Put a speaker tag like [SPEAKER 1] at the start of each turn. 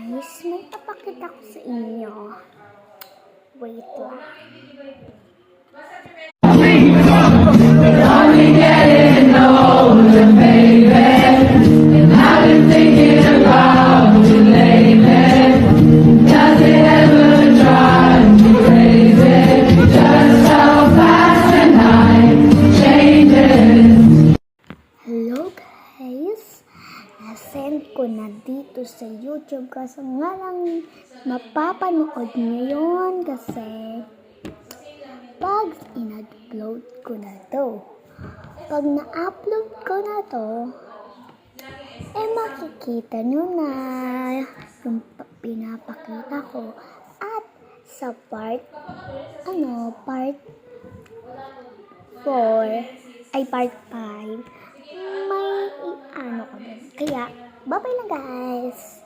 [SPEAKER 1] Guys, may papakita ko sa inyo. Wait lang. Hello guys, na-send ko na dito sa YouTube kasi nga lang mapapanood ngayon kasi pag in-upload ko na to. Pag na-upload ko na to, makikita nyo na yung pinapakita ko. At sa part 4, ay part 5, may ano ko dun. Kaya, bye-bye lang guys!